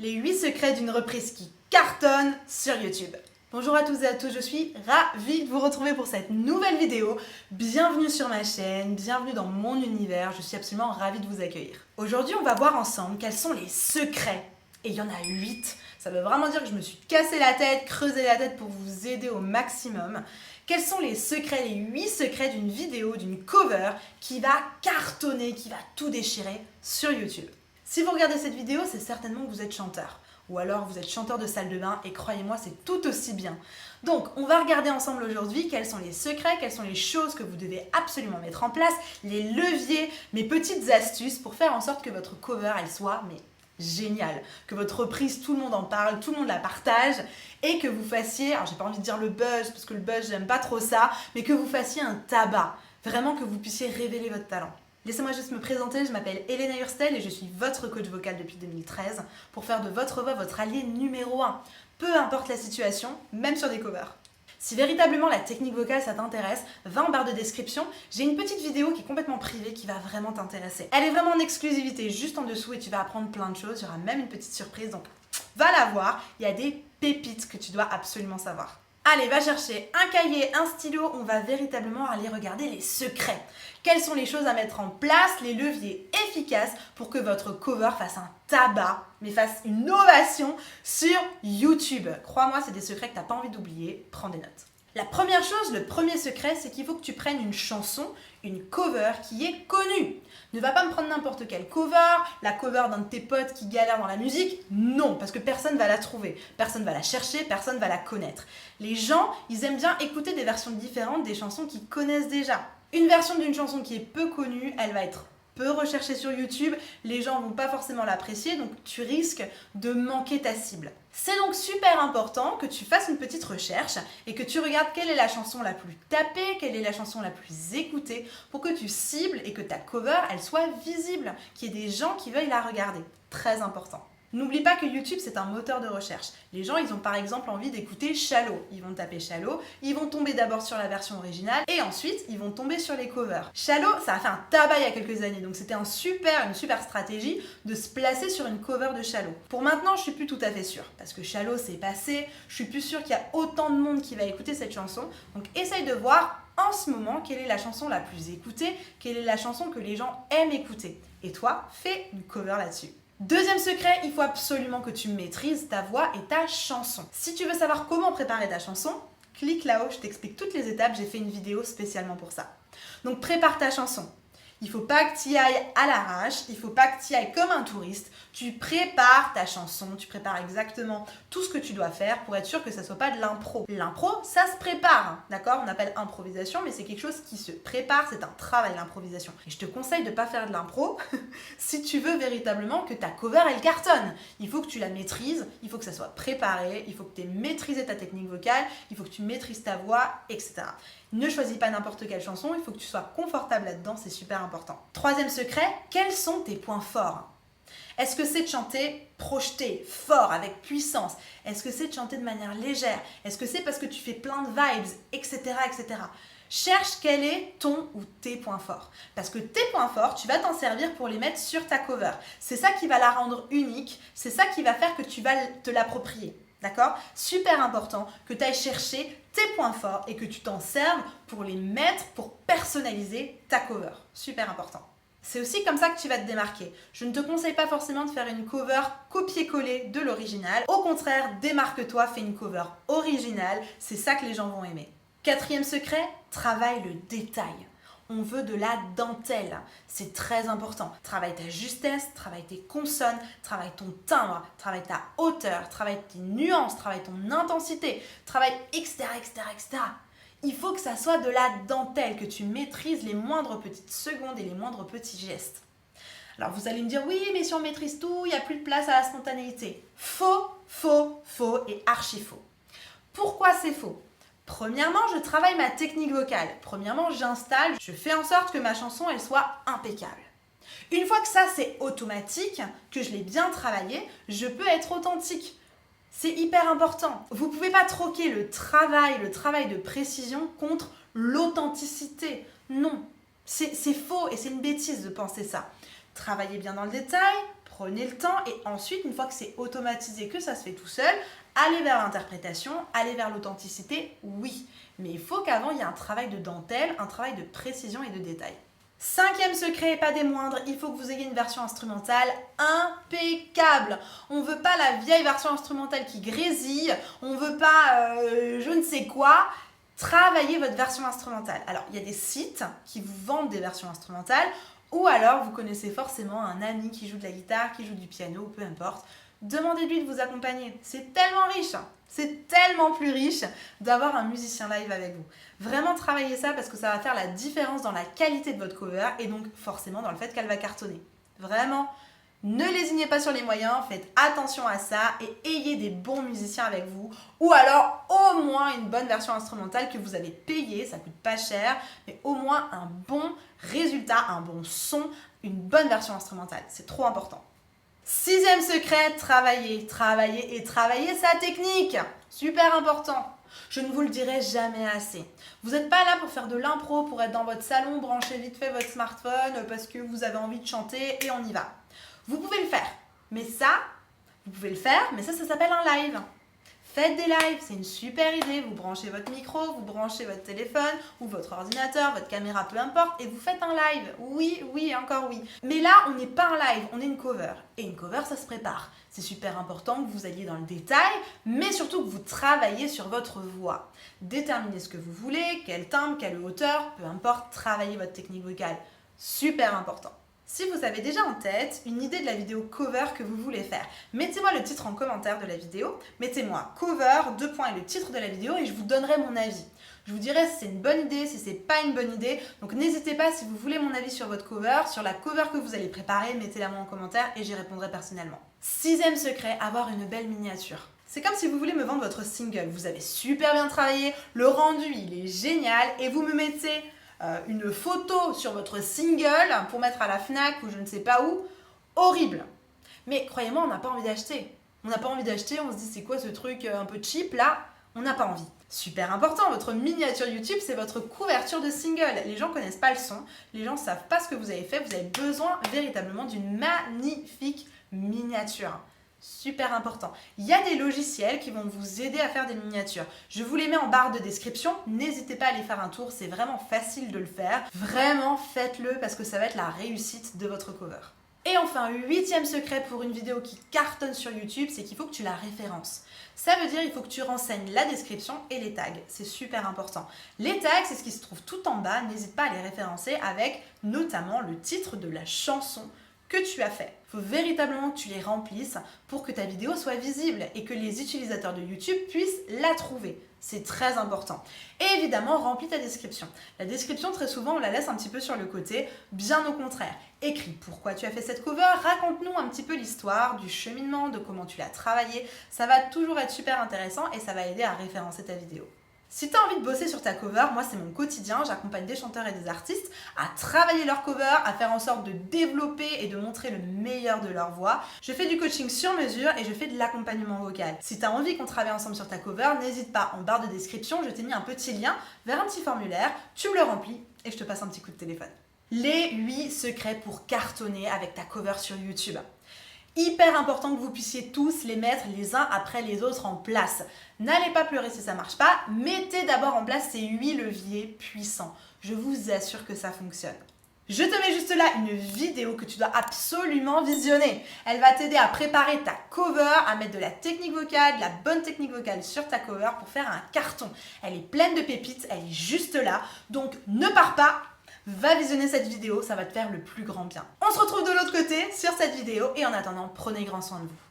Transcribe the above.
Les 8 secrets d'une reprise qui cartonne sur YouTube. Bonjour à tous et à tous, je suis ravie de vous retrouver pour cette nouvelle vidéo. Bienvenue sur ma chaîne, bienvenue dans mon univers, je suis absolument ravie de vous accueillir. Aujourd'hui, on va voir ensemble quels sont les secrets. Et il y en a 8. Ça veut vraiment dire que je me suis cassé la tête, creusé la tête pour vous aider au maximum. Quels sont les secrets, les 8 secrets d'une vidéo, d'une cover qui va cartonner, qui va tout déchirer sur YouTube. Si vous regardez cette vidéo, c'est certainement que vous êtes chanteur. Ou alors vous êtes chanteur de salle de bain et croyez-moi, c'est tout aussi bien. Donc, on va regarder ensemble aujourd'hui quels sont les secrets, quelles sont les choses que vous devez absolument mettre en place, les leviers, mes petites astuces pour faire en sorte que votre cover, elle soit géniale. Que votre reprise, tout le monde en parle, tout le monde la partage et que vous fassiez, alors j'ai pas envie de dire le buzz, parce que le buzz, j'aime pas trop ça, mais que vous fassiez un tabac. Vraiment que vous puissiez révéler votre talent. Laissez-moi juste me présenter, je m'appelle Elena Hurstel et je suis votre coach vocal depuis 2013 pour faire de votre voix votre allié numéro 1, peu importe la situation, même sur des covers. Si véritablement la technique vocale ça t'intéresse, va en barre de description, j'ai une petite vidéo qui est complètement privée qui va vraiment t'intéresser. Elle est vraiment en exclusivité juste en dessous et tu vas apprendre plein de choses, il y aura même une petite surprise, donc va la voir, il y a des pépites que tu dois absolument savoir. Allez, va chercher un cahier, un stylo, on va véritablement aller regarder les secrets. Quelles sont les choses à mettre en place, les leviers efficaces pour que votre cover fasse un tabac, mais fasse une ovation sur YouTube. Crois-moi, c'est des secrets que tu n'as pas envie d'oublier, prends des notes. La première chose, le premier secret, c'est qu'il faut que tu prennes une chanson, une cover qui est connue. Ne va pas me prendre n'importe quelle cover, la cover d'un de tes potes qui galère dans la musique, non, parce que personne va la trouver, personne va la chercher, personne va la connaître. Les gens, ils aiment bien écouter des versions différentes des chansons qu'ils connaissent déjà. Une version d'une chanson qui est peu connue, elle va être peu recherchée sur YouTube, les gens vont pas forcément l'apprécier, donc tu risques de manquer ta cible. C'est donc super important que tu fasses une petite recherche et que tu regardes quelle est la chanson la plus tapée, quelle est la chanson la plus écoutée pour que tu cibles et que ta cover, elle soit visible, qu'il y ait des gens qui veuillent la regarder. Très important. N'oublie pas que YouTube, c'est un moteur de recherche. Les gens, ils ont par exemple envie d'écouter Shallow. Ils vont taper Shallow, ils vont tomber d'abord sur la version originale et ensuite, ils vont tomber sur les covers. Shallow, ça a fait un tabac il y a quelques années, donc c'était une super stratégie de se placer sur une cover de Shallow. Pour maintenant, je suis plus tout à fait sûre, parce que Shallow, c'est passé, je suis plus sûre qu'il y a autant de monde qui va écouter cette chanson, donc essaye de voir en ce moment quelle est la chanson la plus écoutée, quelle est la chanson que les gens aiment écouter. Et toi, fais une cover là-dessus. Deuxième secret, il faut absolument que tu maîtrises ta voix et ta chanson. Si tu veux savoir comment préparer ta chanson, clique là-haut, je t'explique toutes les étapes, j'ai fait une vidéo spécialement pour ça. Donc prépare ta chanson. Il ne faut pas que tu y ailles à l'arrache, il ne faut pas que tu y ailles comme un touriste. Tu prépares ta chanson, tu prépares exactement tout ce que tu dois faire pour être sûr que ça ne soit pas de l'impro. L'impro, ça se prépare, d'accord? On appelle improvisation, mais c'est quelque chose qui se prépare, c'est un travail l'improvisation. Et je te conseille de ne pas faire de l'impro si tu veux véritablement que ta cover, elle cartonne. Il faut que tu la maîtrises, il faut que ça soit préparé, il faut que tu aies maîtrisé ta technique vocale, il faut que tu maîtrises ta voix, etc. Ne choisis pas n'importe quelle chanson, il faut que tu sois confortable là-dedans, c'est super important. Troisième secret, quels sont tes points forts? Est-ce que c'est de chanter projeté, fort, avec puissance? Est-ce que c'est de chanter de manière légère? Est-ce que c'est parce que tu fais plein de vibes, etc., etc. Cherche quel est ton ou tes points forts. Parce que tes points forts, tu vas t'en servir pour les mettre sur ta cover. C'est ça qui va la rendre unique, c'est ça qui va faire que tu vas te l'approprier. D'accord? Super important que tu ailles chercher tes points forts et que tu t'en serves pour les mettre, pour personnaliser ta cover. Super important. C'est aussi comme ça que tu vas te démarquer. Je ne te conseille pas forcément de faire une cover copier-coller de l'original. Au contraire, démarque-toi, fais une cover originale. C'est ça que les gens vont aimer. Quatrième secret, travaille le détail. On veut de la dentelle. C'est très important. Travaille ta justesse, travaille tes consonnes, travaille ton timbre, travaille ta hauteur, travaille tes nuances, travaille ton intensité, travaille etc. Il faut que ça soit de la dentelle, que tu maîtrises les moindres petites secondes et les moindres petits gestes. Alors vous allez me dire, oui, mais si on maîtrise tout, il n'y a plus de place à la spontanéité. Faux et archi faux. Pourquoi c'est faux ? Premièrement, je travaille ma technique vocale. Premièrement, j'installe, je fais en sorte que ma chanson, elle soit impeccable. Une fois que ça, c'est automatique, que je l'ai bien travaillé, je peux être authentique. C'est hyper important. Vous ne pouvez pas troquer le travail de précision contre l'authenticité. Non, c'est faux et c'est une bêtise de penser ça. Travaillez bien dans le détail, Prenez le temps et ensuite, une fois que c'est automatisé, que ça se fait tout seul, allez vers l'interprétation, allez vers l'authenticité, oui. Mais il faut qu'avant, il y ait un travail de dentelle, un travail de précision et de détail. 5e secret, et pas des moindres, il faut que vous ayez une version instrumentale impeccable. On veut pas la vieille version instrumentale qui grésille, on veut pas je ne sais quoi. Travaillez votre version instrumentale. Alors, il y a des sites qui vous vendent des versions instrumentales, ou alors vous connaissez forcément un ami qui joue de la guitare, qui joue du piano, peu importe. Demandez-lui de vous accompagner. C'est tellement riche, c'est tellement plus riche d'avoir un musicien live avec vous. Vraiment travaillez ça parce que ça va faire la différence dans la qualité de votre cover et donc forcément dans le fait qu'elle va cartonner. Vraiment, ne lésinez pas sur les moyens, faites attention à ça et ayez des bons musiciens avec vous ou alors au moins une bonne version instrumentale que vous avez payée, ça coûte pas cher, mais au moins un bon résultat, un bon son, une bonne version instrumentale. C'est trop important. 6e secret, travailler sa technique. Super important. Je ne vous le dirai jamais assez. Vous n'êtes pas là pour faire de l'impro, pour être dans votre salon, brancher vite fait votre smartphone parce que vous avez envie de chanter et on y va. Vous pouvez le faire, mais ça s'appelle un live. Faites des lives, c'est une super idée. Vous branchez votre micro, vous branchez votre téléphone ou votre ordinateur, votre caméra, peu importe, et vous faites un live. Oui, et encore oui. Mais là, on n'est pas un live, on est une cover. Et une cover, ça se prépare. C'est super important que vous alliez dans le détail, mais surtout que vous travaillez sur votre voix. Déterminez ce que vous voulez, quel timbre, quelle hauteur, peu importe, travaillez votre technique vocale. Super important. Si vous avez déjà en tête une idée de la vidéo cover que vous voulez faire, mettez-moi le titre en commentaire de la vidéo, mettez-moi cover, et le titre de la vidéo et je vous donnerai mon avis. Je vous dirai si c'est une bonne idée, si c'est pas une bonne idée. Donc n'hésitez pas si vous voulez mon avis sur votre cover, sur la cover que vous allez préparer, mettez-la moi en commentaire et j'y répondrai personnellement. 6e secret, avoir une belle miniature. C'est comme si vous voulez me vendre votre single. Vous avez super bien travaillé, le rendu il est génial et vous me mettez une photo sur votre single pour mettre à la Fnac ou je ne sais pas où, horrible. Mais croyez-moi, on n'a pas envie d'acheter. On n'a pas envie d'acheter, on se dit c'est quoi ce truc un peu cheap là? On n'a pas envie. Super important, votre miniature YouTube, c'est votre couverture de single. Les gens connaissent pas le son, les gens savent pas ce que vous avez fait, vous avez besoin véritablement d'une magnifique miniature. Super important. Il y a des logiciels qui vont vous aider à faire des miniatures. Je vous les mets en barre de description. N'hésitez pas à aller faire un tour. C'est vraiment facile de le faire. Vraiment, faites-le parce que ça va être la réussite de votre cover. Et enfin, 8e secret pour une vidéo qui cartonne sur YouTube, c'est qu'il faut que tu la références. Ça veut dire qu'il faut que tu renseignes la description et les tags. C'est super important. Les tags, c'est ce qui se trouve tout en bas. N'hésite pas à les référencer avec notamment le titre de la chanson que tu as fait. Il faut véritablement que tu les remplisses pour que ta vidéo soit visible et que les utilisateurs de YouTube puissent la trouver. C'est très important. Et évidemment, remplis ta description. La description, très souvent, on la laisse un petit peu sur le côté. Bien au contraire. Écris pourquoi tu as fait cette cover, raconte-nous un petit peu l'histoire, du cheminement, de comment tu l'as travaillé. Ça va toujours être super intéressant et ça va aider à référencer ta vidéo. Si tu as envie de bosser sur ta cover, moi c'est mon quotidien, j'accompagne des chanteurs et des artistes à travailler leur cover, à faire en sorte de développer et de montrer le meilleur de leur voix. Je fais du coaching sur mesure et je fais de l'accompagnement vocal. Si tu as envie qu'on travaille ensemble sur ta cover, n'hésite pas, en barre de description, je t'ai mis un petit lien vers un petit formulaire, tu me le remplis et je te passe un petit coup de téléphone. Les 8 secrets pour cartonner avec ta cover sur YouTube. Hyper important que vous puissiez tous les mettre les uns après les autres en place. N'allez pas pleurer si ça marche pas, mettez d'abord en place ces 8 leviers puissants. Je vous assure que ça fonctionne. Je te mets juste là une vidéo que tu dois absolument visionner. Elle va t'aider à préparer ta cover, à mettre de la technique vocale, de la bonne technique vocale sur ta cover pour faire un carton. Elle est pleine de pépites, elle est juste là, donc ne pars pas. Va visionner cette vidéo, ça va te faire le plus grand bien. On se retrouve de l'autre côté sur cette vidéo et en attendant, prenez grand soin de vous.